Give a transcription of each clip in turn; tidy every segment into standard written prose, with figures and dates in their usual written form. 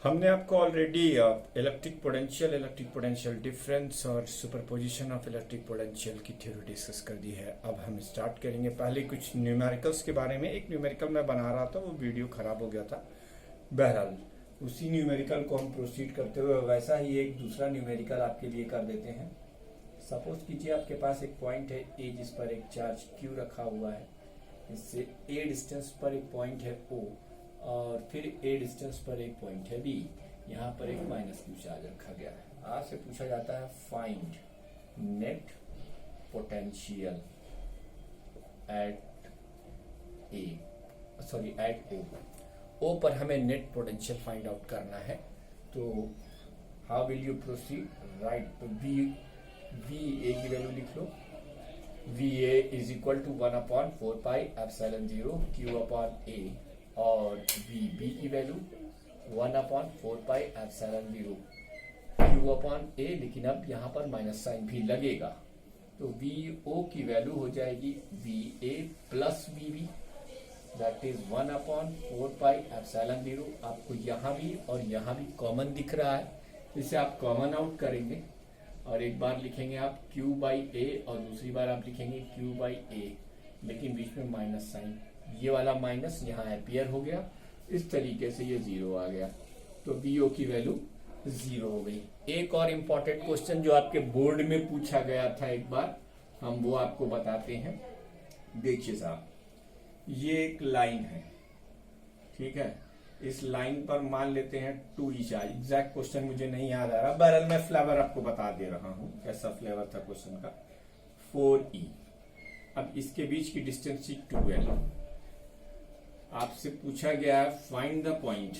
हमने आपको already electric potential difference और सुपरपोजिशन ऑफ इलेक्ट्रिक पोटेंशियल की थ्योरी डिस्कस कर दी है। अब हम स्टार्ट करेंगे पहले कुछ न्यूमेरिकल्स के बारे में। एक न्यूमेरिकल मैं बना रहा था, वो वीडियो खराब हो गया था। बहरहाल उसी न्यूमेरिकल को हम प्रोसीड करते हुए वैसा ही एक दूसरा न्यूमेरिकल आपके लिए कर देते हैं। सपोज कीजिए आपके पास एक पॉइंट है ए, जिस पर एक चार्ज क्यू रखा हुआ है। इससे ए डिस्टेंस पर एक पॉइंट है ओ, और फिर ए डिस्टेंस पर एक पॉइंट है बी। यहाँ पर एक माइनस क्यू चार्ज रखा गया है। आपसे पूछा जाता है find net potential at a, sorry at O. O पर हमें नेट पोटेंशियल फाइंड आउट करना है। तो how will you proceed? Right, V A की वैल्यू लिख लो। V A is equal to 1/4 pi epsilon 0 Q upon A, और B की value 1/4 pi epsilon 0 Q upon A, लेकिन अब यहाँ पर माइनस साइन भी लगेगा। तो वी ओ की वैल्यू हो जाएगी V A plus V B, that is 1/4 pi epsilon 0। आपको यहाँ भी और यहाँ भी कॉमन दिख रहा है, इसे आप कॉमन आउट करेंगे और एक बार लिखेंगे आप q बाई ए और दूसरी बार आप लिखेंगे q बाई ए, लेकिन बीच में माइनस साइन, ये वाला माइनस यहाँ अपीयर हो गया। इस तरीके से ये 0 आ गया, तो vo की वैल्यू 0 हो गई। एक और इम्पोर्टेंट क्वेश्चन जो आपके बोर्ड में पूछा गया था एक बार, हम वो आपको बताते हैं। देखिए साहब, ये एक लाइन है, ठीक है। इस लाइन पर मान लेते हैं 2e चार्ज। एग्जैक्ट क्वेश्चन मुझे नहीं याद आ रहा, बहरहाल मैं फ्लेवर आपको बता दे रहा हूं कैसा फ्लेवर था क्वेश्चन का। 4e। अब इसके बीच की डिस्टेंस थी 2l। आपसे पूछा गया है find the point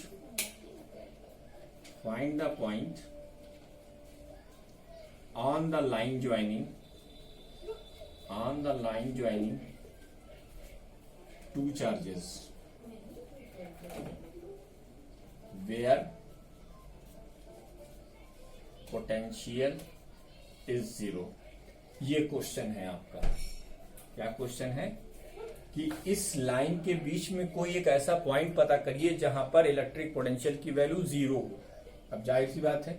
on the line joining two charges where potential is 0। ये क्वेश्चन है आपका। क्या क्वेश्चन है कि इस लाइन के बीच में कोई एक ऐसा पॉइंट पता करिए जहां पर इलेक्ट्रिक पोटेंशियल की वैल्यू 0 हो। अब जाहिर सी बात है,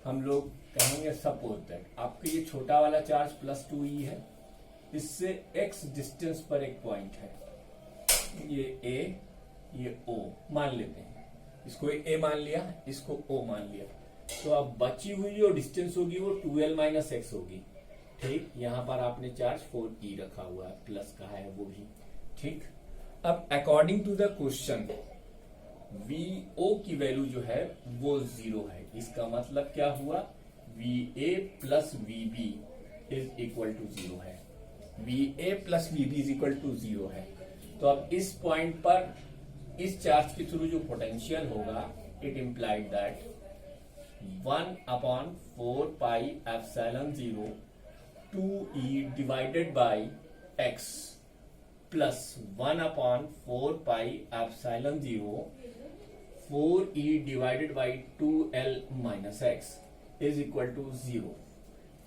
हम लोग कहेंगे सपोज दैट आपके ये छोटा वाला चार्ज प्लस 2e है, इससे x डिस्टेंस पर एक पॉइंट है, ये a ये o मान लेते हैं। इसको a मान लिया, इसको o मान लिया, तो अब बची हुई जो डिस्टेंस होगी वो 2l माइनस x होगी। ठीक, यहां पर आपने चार्ज 4e रखा हुआ है, प्लस का है वो भी। ठीक, अब according to the question vo की वैल्यू जो है वो 0 है। इसका मतलब क्या हुआ? va plus vb is equal to 0 है। va plus vb is equal to 0 है। तो अब इस पॉइंट पर इस चार्ज के थ्रू जो पोटेंशियल होगा, it implied that 1/4 pi epsilon 0 2e divided by x plus 1/4 pi epsilon 0 4e divided by 2l minus x is equal to 0।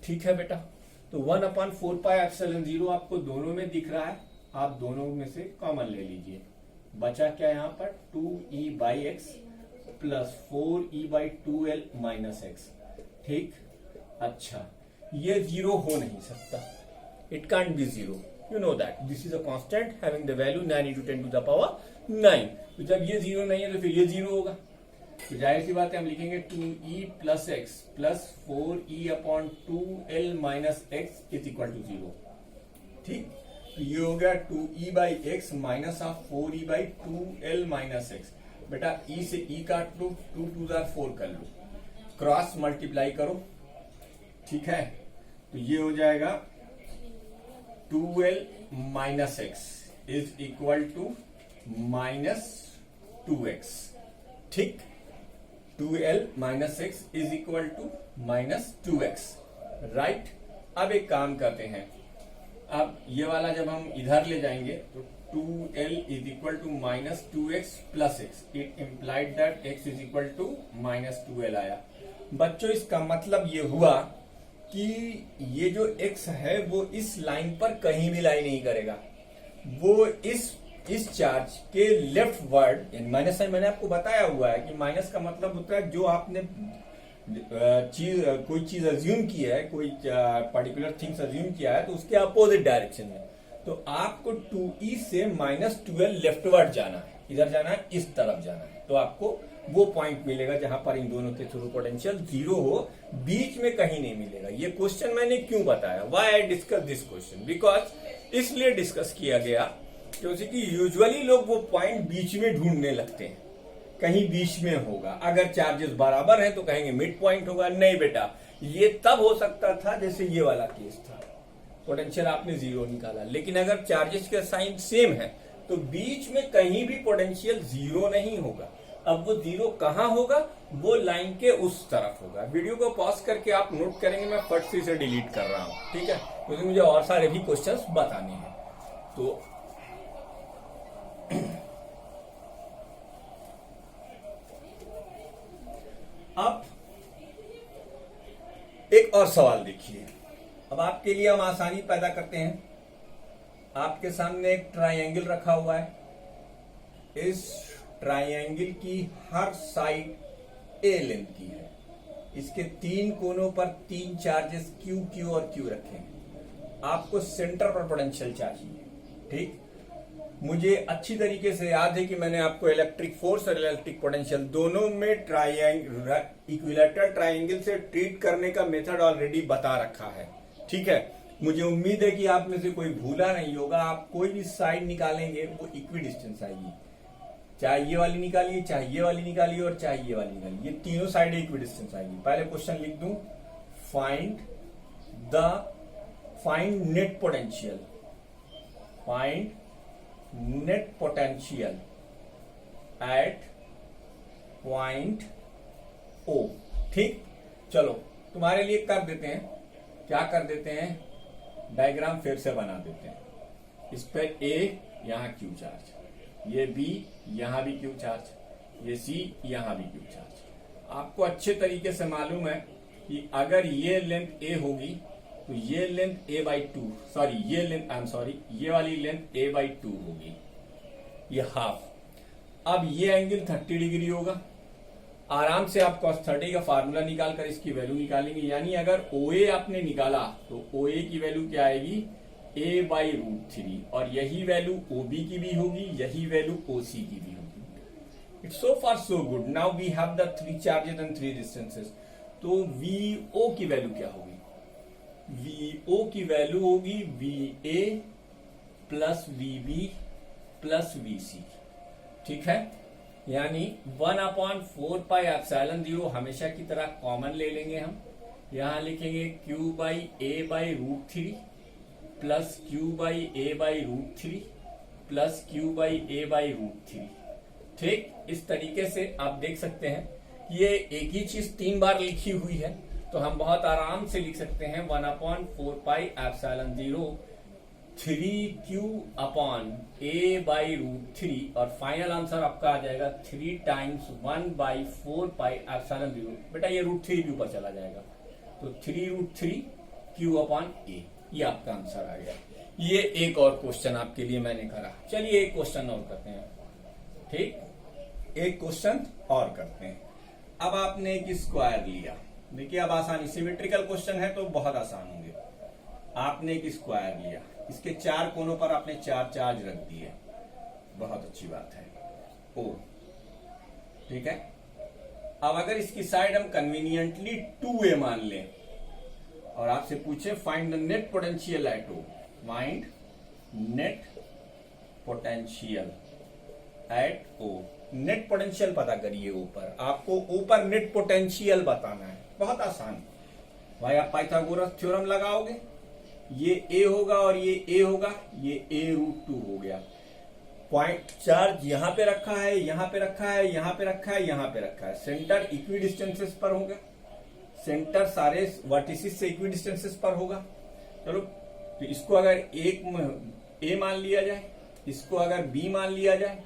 ठीक है बेटा, तो 1/4 पाई एप्सिलॉन 0 आपको दोनों में दिख रहा है, आप दोनों में से कॉमन ले लीजिए। बचा क्या यहाँ पर? 2e by x plus 4e by 2l minus x. ठीक, अच्छा, ये 0 हो नहीं सकता, it can't be 0। You know that this is a constant having the value 9 × 10⁻⁹। तो जब ये 0 नहीं है तो फिर ये 0 होगा। तो जाहिर सी बात है, हम लिखेंगे 2e plus x plus 4e upon 2l minus x is equal to 0। ठीक, तो ये हो गया 2e by x minus of 4e by 2l minus x. बेटा e से e काट लो, 2 2 4 कर लो, क्रॉस मल्टीप्लाई करो। ठीक है, तो ये हो जाएगा 2l minus x is equal to minus 2x। ठीक, 2l minus x is equal to minus 2x। Right, अब एक काम करते हैं, अब ये वाला जब हम इधर ले जाएंगे तो 2l is equal to minus 2x plus x. It implied that x is equal to minus 2l आया। बच्चों, इसका मतलब ये हुआ कि ये जो x है वो इस लाइन पर कहीं भी लाई नहीं करेगा, वो इस इस चार्ज के लेफ्ट वर्ड, माइनस साइन मैंने आपको बताया हुआ है कि माइनस का मतलब होता है जो आपने कोई चीज अज्यूम की है, कोई पर्टिकुलर थिंग्स अज्यूम किया है, तो उसके अपोजिट डायरेक्शन में। तो आपको 2e से -12 लेफ्टवर्ड जाना है, इधर जाना है, इस तरफ जाना है, तो आपको वो पॉइंट मिलेगा जहां पर इन दोनों के थ्रू पोटेंशियल 0 हो, बीच में कहीं नहीं मिलेगा। ये क्वेश्चन मैंने क्यों बताया, why I discuss this question, because इसलिए डिस्कस किया गया क्योंकि यूजुअली लोग वो पॉइंट बीच में ढूंढने लगते हैं, कहीं बीच में होगा। अगर चार्जेस बराबर हैं तो कहेंगे मिड पॉइंट होगा। नहीं बेटा, ये तब हो सकता था जैसे ये वाला केस था, पोटेंशियल आपने 0 निकाला, लेकिन अगर चार्जेस के साइन सेम है तो बीच में कहीं भी पोटेंशियल 0 नहीं होगा। अब वो 0 कहां होगा, वो लाइन के उस तरफ होगा। वीडियो को पॉज करके आप नोट करेंगे, मैं फट से इसे डिलीट कर रहा हूं, ठीक है, क्योंकि मुझे और सारे भी क्वेश्चंस बताने हैं। तो अब एक और सवाल देखिए। अब आपके लिए हम आसानी पैदा करते हैं। आपके सामने एक ट्रायंगल रखा हुआ है, इस ट्रायंगल की हर साइड ए लेंथ की है, इसके 3 कोनों पर 3 चार्जेस Q, Q और Q रखे हैं। आपको सेंटर पर पोटेंशियल चाहिए, ठीक। मुझे अच्छी तरीके से याद है कि मैंने आपको इलेक्ट्रिक फोर्स और इलेक्ट्रिक पोटेंशियल दोनों में इक्विलैटरल ट्रायंगल से ट्रीट करने का मेथड ऑलरेडी बता रखा है, ठीक है। मुझे उम्मीद है कि आप में से कोई भूला नहीं होगा। आप कोई भी साइड निकालेंगे वो इक्वी डिस्टेंस आएगी, चाहे ये वाली निकालिए, चाहे ये वाली निकालिए और चाहे ये वाली निकालिए, ये तीनों साइड इक्वी डिस्टेंस आएगी। पहले क्वेश्चन लिख दूं, find net potential, find net potential eight point O, ठीक। चलो तुम्हारे लिए कर देते हैं, क्या कर देते हैं, डायग्राम फिर से बना देते हैं। इस पे A, यहां Q चार्ज, ये B, यहां भी Q चार्ज, ये C, यहां भी Q चार्ज। आपको अच्छे तरीके से मालूम है कि अगर ये लेंथ A होगी तो ये लेंथ A/2, सॉरी ये लेंथ, आई एम सॉरी, ये वाली लेंथ A/2 होगी, ये हाफ। अब ये एंगल 30 डिग्री होगा। आराम से आप cos 30 का फार्मूला निकालकर इसकी वैल्यू निकालेंगे, यानी अगर OA आपने निकाला तो OA की वैल्यू क्या आएगी, A/√3, और यही वैल्यू OB की भी होगी, यही वैल्यू OC की भी होगी। It's so far so good. Now we have the 3 charges and 3 distances. तो VO की वैल्यू क्या होगी, VO की वैल्यू होगी VA प्लस VB प्लस VC, ठीक है। यानी 1/4πε0 हमेशा की तरह कॉमन ले लेंगे हम, यहां लिखेंगे Q/A/√3 plus Q/A/√3 plus Q/A/√3, ठीक। इस तरीके से आप देख सकते हैं ये एक ही चीज 3 बार लिखी हुई है, तो हम बहुत आराम से लिख सकते हैं 1/4πε0 3Q/A/√3, और फाइनल आंसर आपका आ जाएगा 3 टाइम्स 1/4πε0। बेटा ये √3 भी ऊपर चला जाएगा, तो 3√3Q/A, ये आपका आंसर आ गया। ये एक और क्वेश्चन आपके लिए मैंने करा। चलिए एक क्वेश्चन और करते हैं, ठीक, एक क्वेश्चन और करते हैं। अब आपने एक स्क्वायर लिया, देखिए अब आसानी, सिमेट्रिकल क्वेश्चन है तो बहुत आसान होंगे। आपने एक स्क्वायर लिया, इसके 4 कोनों पर आपने 4 चार्ज रख दिए, बहुत अच्छी बात है, O, ठीक है। अब अगर इसकी साइड हम कन्वीनियंटली 2A मान लें और आपसे पूछे find the net potential eight O, find net potential eight O, net potential पता करिए ऊपर, आपको ऊपर नेट पोटेंशियल बताना है, बहुत आसान। भाई आप पाइथागोरस थ्योरम लगाओगे, ये A होगा और ये A होगा, ये A√2 हो गया। पॉइंट चार्ज यहां पे रखा है, यहां पे रखा है, यहां पे रखा है, यहां पे रखा है, सेंटर इक्वी डिस्टेंसेस पर होगा, सेंटर सारे वर्टिसेस से इक्वी डिस्टेंसेस पर होगा। चलो तो इसको अगर एक A मान लिया जाए, इसको अगर B मान लिया जाए,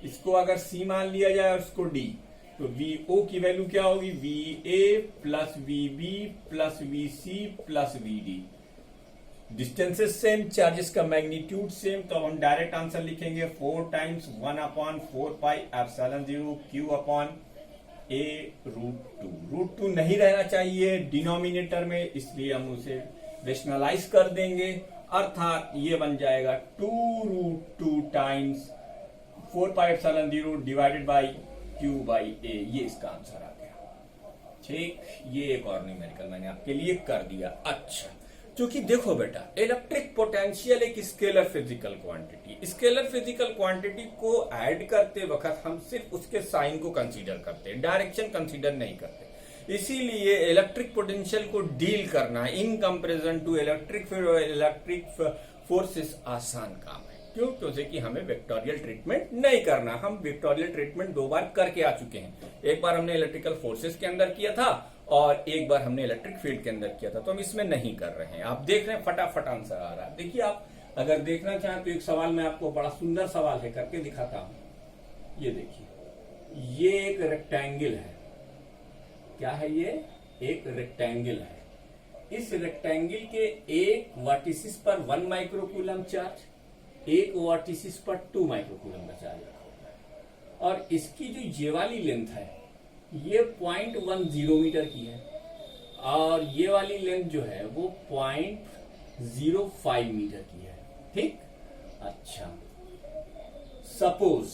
इसको अगर C मान लिया जाए और इसको D, तो VO की वैल्यू क्या होगी, VA प्लस VB प्लस VC plus VD। Distances same, charges का मैग्नीट्यूड सेम, तो हम डायरेक्ट आंसर लिखेंगे 4 times 1/4 pi epsilon 0 Q upon a √2 नहीं रहना चाहिए डिनोमिनेटर में, इसलिए हम उसे रेशनलाइज कर देंगे, अर्थात ये बन जाएगा 2√2 times 4 pi epsilon 0 divided by Q by A. ये इसका आंसर आ गया। ठीक, ये एक और न्यूमेरिकल मैंने आपके लिए कर दिया। अच्छा, क्योंकि देखो बेटा, इलेक्ट्रिक पोटेंशियल एक scalar physical quantity, scalar physical quantity को ऐड करते वक्त हम सिर्फ उसके साइन को कंसीडर करते हैं, डायरेक्शन कंसीडर नहीं करते। इसीलिए इलेक्ट्रिक पोटेंशियल को डील करना in comparison to electric forces आसान काम है। क्यों? क्योंकि कि हमें वेक्टोरियल ट्रीटमेंट नहीं करना। हम वेक्टोरियल ट्रीटमेंट 2 बार करके आ चुके हैं। एक बार हमने इलेक्ट्रिकल फोर्सेस के अंदर किया था और एक बार हमने इलेक्ट्रिक फील्ड के अंदर किया था, तो हम इसमें नहीं कर रहे हैं। आप देख रहे हैं फटाफट आंसर आ रहा है। देखिए, आप अगर देखना चाहें तो एक सवाल मैं आपको, बड़ा सुंदर सवाल है, करके दिखाता हूं। ये देखिए, ये एक रेक्टेंगल है। क्या है ये? एक रेक्टेंगल है। इस रेक्टेंगल के एक वर्टिसिस पर 1 माइक्रोकूलम चार्ज, एक वर्टिसिस पर 2 माइक्रोकूलम का चार्ज रखा हुआ है, और इसकी जो ये वाली लेंथ है ये 0.10 मीटर की है, और ये वाली लेंथ जो है वो 0.05 मीटर की है। ठीक, अच्छा, सपोज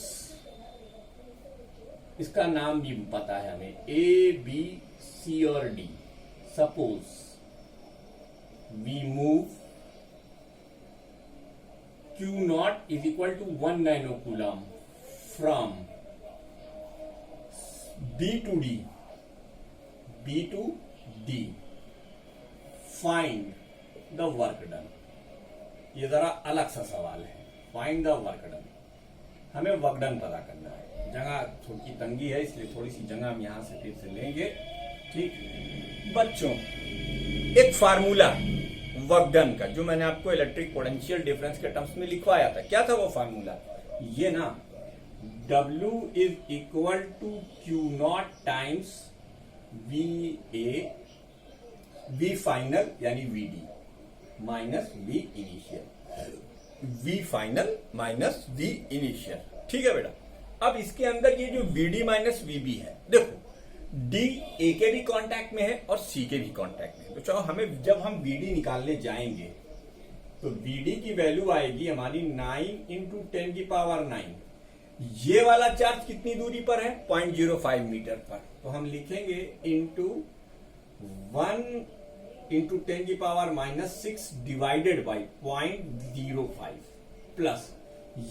इसका नाम भी पता है हमें, ए बी सी और D. Suppose we move Q0 is equal to 1 nanocoulomb from B to D. B to D. Find the work done. ये जरा अलग सा सवाल है। Find the work done. हमें वर्क डन पता करना है। जगह थोड़ी तंगी है, इसलिए थोड़ी सी जगह हम यहां से फिर से लेंगे। ठीक बच्चों, एक फार्मूला वर्क डन का जो मैंने आपको इलेक्ट्रिक पोटेंशियल डिफरेंस के टर्म्स में लिखवाया था, क्या था वो फार्मूला? ये ना, W is equal to Q0 times V final यानी VD minus V initial. V final minus V initial. ठीक है बेटा। अब इसके अंदर ये जो VD माइनस VB है, देखो D A के भी कांटेक्ट में है और C के भी कांटेक्ट में है, तो चलो हमें, जब हम VD निकालने जाएंगे तो VD की वैल्यू आएगी हमारी 9 इंटू 10 की पावर 9। ये वाला चार्ज कितनी दूरी पर है? 0.05 मीटर पर, तो हम लिखेंगे इंटू 1 इंटू 10 की पावर -6 डिवाइडेड बाई 0.05 प्लस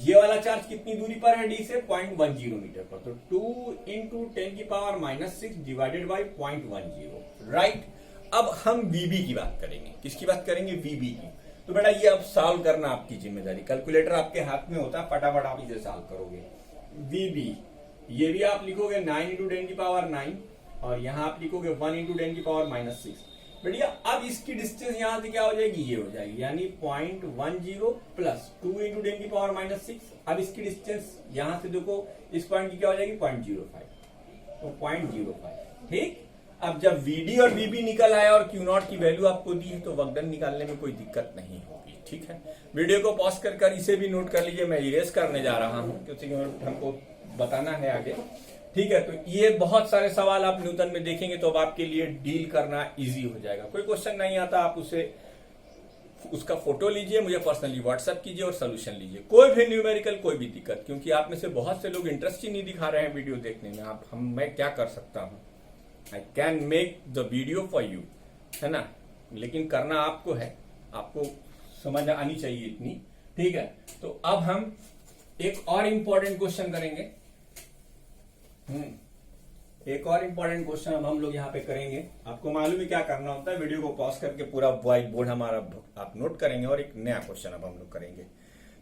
ये वाला चार्ज कितनी दूरी पर है? डी से 0.10 मीटर पर, तो 2 इंटू 10 की पावर -6 डिवाइडेड बाई 0.10। राइट। अब हम VB की बात करेंगे। किसकी बात करेंगे? VB की। तो बेटा ये अब सॉल्व करना आपकी जिम्मेदारी, कैलकुलेटर आपके हाथ में होता है, फटाफट आप इसे सॉल्व करोगे। VB ये भी आप लिखोगे 9 इंटू 10 की पावर 9, और यहां आप लिखोगे 1 इंटू 10 की पावर -6। बढ़िया। अब इसकी डिस्टेंस यहां से क्या हो जाएगी? ये हो जाएगी, यानी 0.10 प्लस 2 इंटू 10 की पावर -6। अब इसकी डिस्टेंस यहां से देखो, इस पॉइंट की क्या हो जाएगी? 0.05, तो 0.05। ठीक। अब जब VD और VB निकल आया और Q0 की वैल्यू आपको दी है, तो वर्क डन निकालने में कोई दिक्कत नहीं होगी। ठीक है, वीडियो को पॉज कर इसे भी नोट कर लीजिए। मैं इरेज करने जा रहा हूं क्योंकि हमको बताना है आगे। ठीक है, तो ये बहुत सारे सवाल आप न्यूटन में देखेंगे तो अब आपके लिए डील करना इजी हो जाएगा। कोई क्वेश्चन नहीं आता, आप उसका फोटो लीजिए, मुझे पर्सनली व्हाट्सएप कीजिए और सोल्यूशन लीजिए। कोई भी न्यूमेरिकल, कोई भी दिक्कत, क्योंकि आप में से बहुत से लोग इंटरेस्ट ही नहीं दिखा रहे हैं वीडियो देखने में। मैं क्या कर सकता हूं? I can make the video for you, है ना, लेकिन करना आपको है, आपको समझ आनी चाहिए इतनी। ठीक है, तो अब हम एक और इंपॉर्टेंट क्वेश्चन करेंगे। एक और इंपॉर्टेंट क्वेश्चन अब हम लोग यहाँ पे करेंगे। आपको मालूम है क्या करना होता है, वीडियो को पॉज करके पूरा व्हाइट बोर्ड हमारा आप नोट करेंगे, और एक नया क्वेश्चन अब हम लोग करेंगे।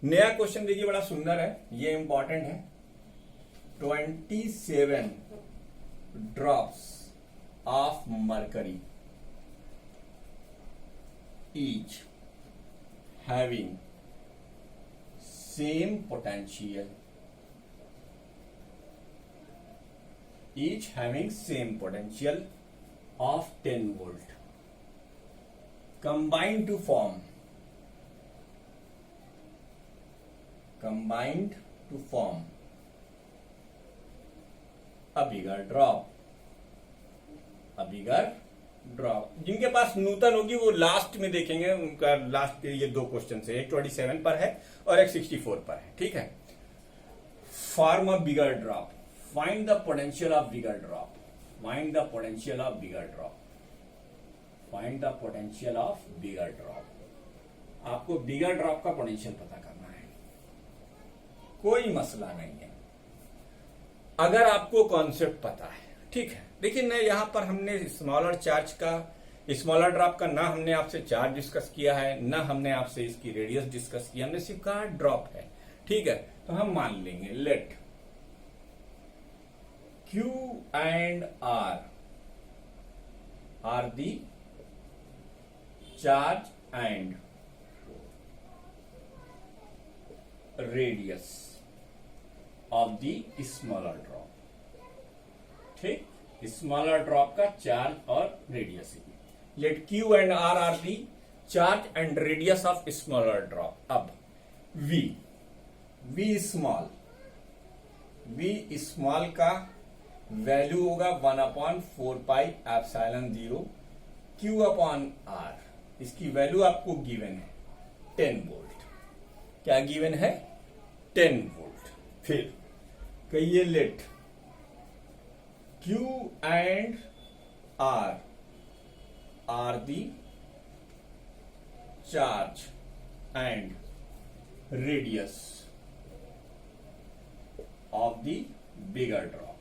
नया क्वेश्चन देखिए, बड़ा सुंदर है, ये इंपॉर्टेंट है। 27 drops of mercury each having same potential, each having same potential of 10 volt combined to form combined to form a bigger drop. A bigger drop. जिनके पास नूतन होगी वो लास्ट में देखेंगे, उनका लास्ट ये दो क्वेश्चन है, एक 27 पर है और एक 64 पर है, ठीक है। Form a bigger drop. Find the potential of bigger drop. Find the potential of bigger drop. Find the potential of bigger drop. आपको बिगर ड्रॉप का पोटेंशियल पता करना है, कोई मसला नहीं है अगर आपको कॉन्सेप्ट पता है, ठीक है। देखिए ना, यहां पर हमने स्मॉलर चार्ज का, स्मॉलर ड्रॉप का ना हमने आपसे चार्ज डिस्कस किया है, ना हमने आपसे इसकी रेडियस डिस्कस किया, हमने सिर्फ कहा ड्रॉप है, ठीक है। तो हम मान लेंगे late Q and R are the charge and radius of the smaller drop, ठीक। स्मॉलर ड्रॉप का चार्ज और radius. Let Q and R are the charge and radius of smaller drop. अब V स्मॉल का value होगा 1/4πε0 Q/R। इसकी value आपको given है 10 volt. क्या गिवन है? 10 वोल्ट। फिर कहिए late Q and R are the charge and radius of the bigger drop,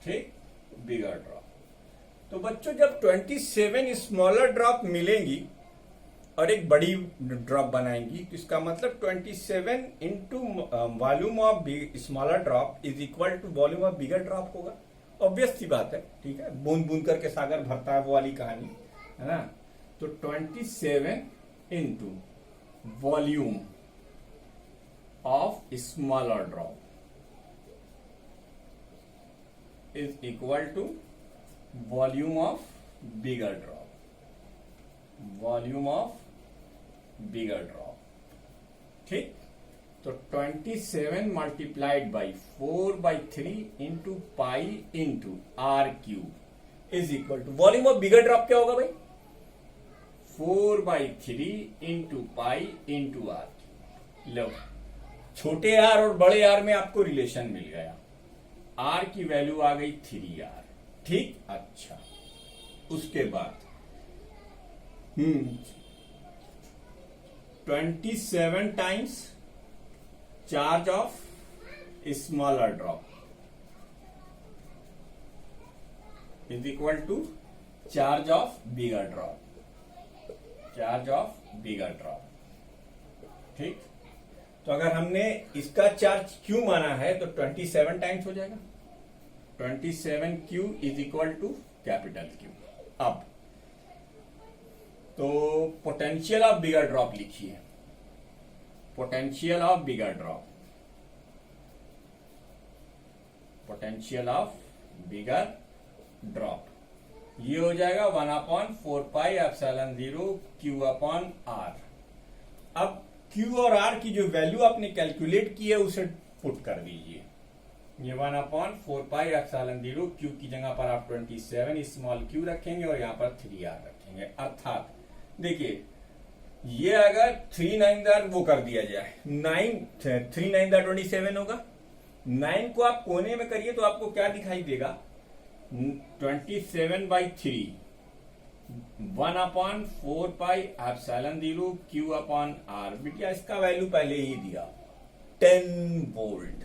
ठीक, बिगर ड्रॉप। तो बच्चों जब 27 स्मॉलर ड्रॉप मिलेंगी और एक बड़ी ड्रॉप बनाएंगी तो इसका मतलब 27 into volume of smaller drop is equal to volume of bigger drop होगा। ऑब्वियस सी बात है, ठीक है। बूंद बूंद करके सागर भरता है, वो वाली कहानी है ना। तो 27 into volume of smaller drop is equal to volume of bigger drop. Volume of bigger drop, ठीक। तो 27 multiplied by 4/3 into pi into r cube is equal to volume of bigger drop क्या होगा भाई? 4/3 into pi into r cube. लो, छोटे r और बड़े are में आपको रिलेशन मिल गया। आर की वैल्यू आ गई 3R, ठीक। अच्छा, उसके बाद 27 times charge of smaller drop is equal to charge of bigger drop. Charge of bigger drop, ठीक। तो अगर हमने इसका चार्ज क्यू माना है तो 27 टाइम्स हो जाएगा। 27Q is equal to capital Q। अब तो पोटेंशियल ऑफ बिगर ड्रॉप लिखिए। Potential of bigger drop, potential of bigger drop ये हो जाएगा 1/4πε0 Q/R। अब Q और R की जो वैल्यू आपने कैलकुलेट की है उसे पुट कर दीजिए। ये 1/4πε0 Q की जगह पर आप 27 स्मॉल q रखेंगे और यहाँ पर 3R रखेंगे। अर्थात देखिए, ये अगर 3×9 वो कर दिया जाए, 3×9 होगा। 9 को आप कोने में करिए तो आपको क्या दिखाई देगा? 27/3 1/4πε0 Q/R। बिटिया इसका वैल्यू पहले ही दिया 10 वोल्ट,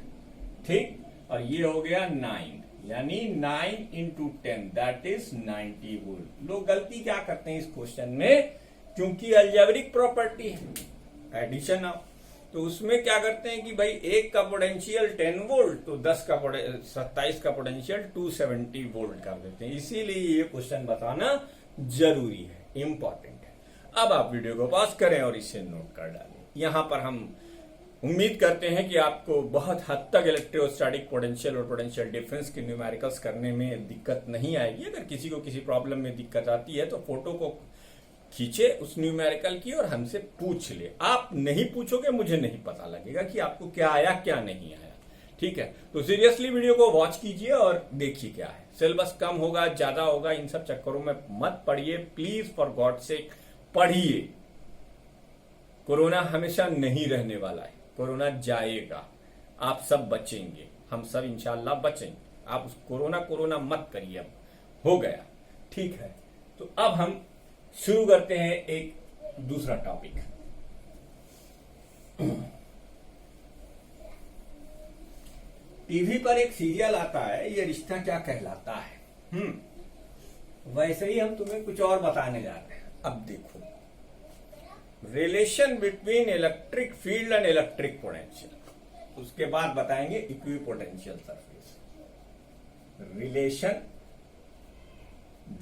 ठीक। और ये हो गया 9, यानी 9 इंटू 10 दैट इज 90 वोल्ट। लोग गलती क्या करते हैं इस क्वेश्चन में, क्योंकि अलजेब्रिक प्रॉपर्टी है एडिशन ऑफ, तो उसमें क्या करते हैं कि भाई एक का पोटेंशियल 10 वोल्ट तो 27 का पोटेंशियल 270 वोल्ट कर देते हैं। इसीलिए ये क्वेश्चन बताना जरूरी है, इंपॉर्टेंट है। अब आप वीडियो को पॉज करें और इसे नोट कर डालें। यहां पर हम उम्मीद करते हैं कि आपको बहुत हद तक इलेक्ट्रोस्टैटिक पोटेंशियल और पोटेंशियल डिफरेंस के न्यूमेरिकल्स करने में दिक्कत नहीं आएगी। अगर किसी को किसी प्रॉब्लम में दिक्कत आती है तो फोटो को खींचे उस न्यूमेरिकल की और हमसे पूछ ले। आप नहीं पूछोगे, मुझे नहीं पता लगेगा कि आपको क्या आया क्या नहीं आया। ठीक है, तो सीरियसली वीडियो को वॉच कीजिए और देखिए क्या है। सिलेबस कम होगा ज्यादा होगा इन सब चक्करों में मत पढ़िए, प्लीज फॉर गॉड सेक पढ़िए। कोरोना हमेशा नहीं रहने वाला है, कोरोना जाएगा, आप सब बचेंगे, हम सब इंशाल्लाह बचेंगे। आप उस कोरोना मत करिए, अब हो गया। ठीक है, तो अब हम शुरू करते हैं एक दूसरा टॉपिक। टीवी पर एक सीरियल आता है, ये रिश्ता क्या कहलाता है। वैसे ही हम तुम्हें कुछ और बताने जा रहे हैं। अब देखो, relation between electric field and electric potential, उसके बाद बताएंगे equipotential surface. Relation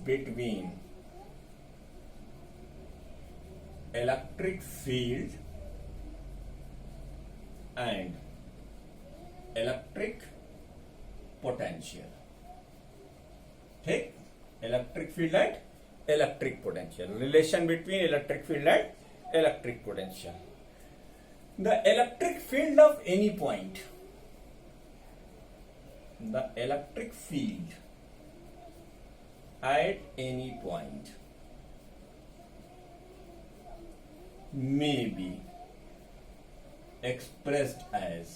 between electric field and electric potential. ठीक, electric field and electric potential, relation between electric field and electric potential. The electric field of any point, the electric field at any point may be expressed as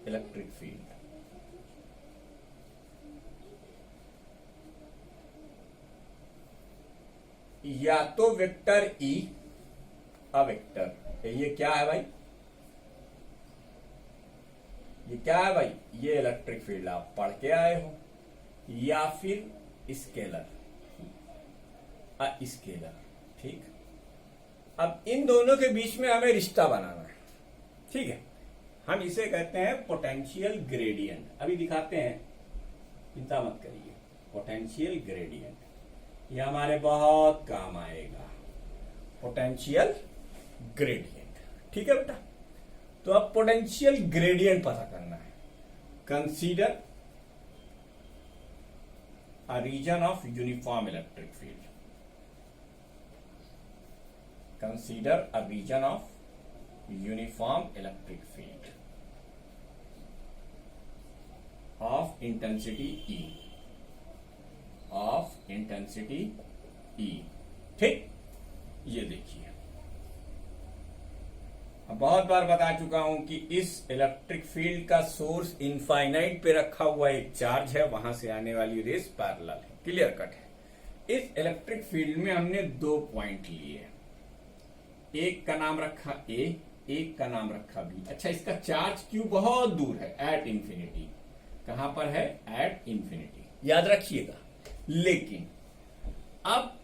electric field. या तो vector E अवेक्टर। ये क्या है भाई, ये क्या है भाई, ये इलेक्ट्रिक फील्ड आप पढ़ के आए हो। या फिर स्केलर, स्केलर। ठीक, अब इन दोनों के बीच में हमें रिश्ता बनाना है। ठीक है, हम इसे कहते हैं पोटेंशियल ग्रेडियंट। अभी दिखाते हैं, चिंता मत करिए। पोटेंशियल ग्रेडियंट ये हमारे बहुत काम आएगा, पोटेंशियल ग्रेडियंट। ठीक है बेटा, तो अब पोटेंशियल ग्रेडियंट पता करना है। Consider a region of uniform electric field, consider a region of uniform electric field of intensity E, of intensity E. ठीक, ये देखिए, बहुत बार बता चुका हूं कि इस इलेक्ट्रिक फील्ड का सोर्स इनफाइनाइट पे रखा हुआ एक चार्ज है, वहां से आने वाली रेस पैरेलल है, क्लियर कट है। इस इलेक्ट्रिक फील्ड में हमने दो पॉइंट लिए, एक का नाम रखा ए, एक का नाम रखा बी। अच्छा, इसका चार्ज क्यू बहुत दूर है, एट इंफिनिटी। कहां पर है, एट इंफिनिटी, याद रखिएगा। लेकिन अब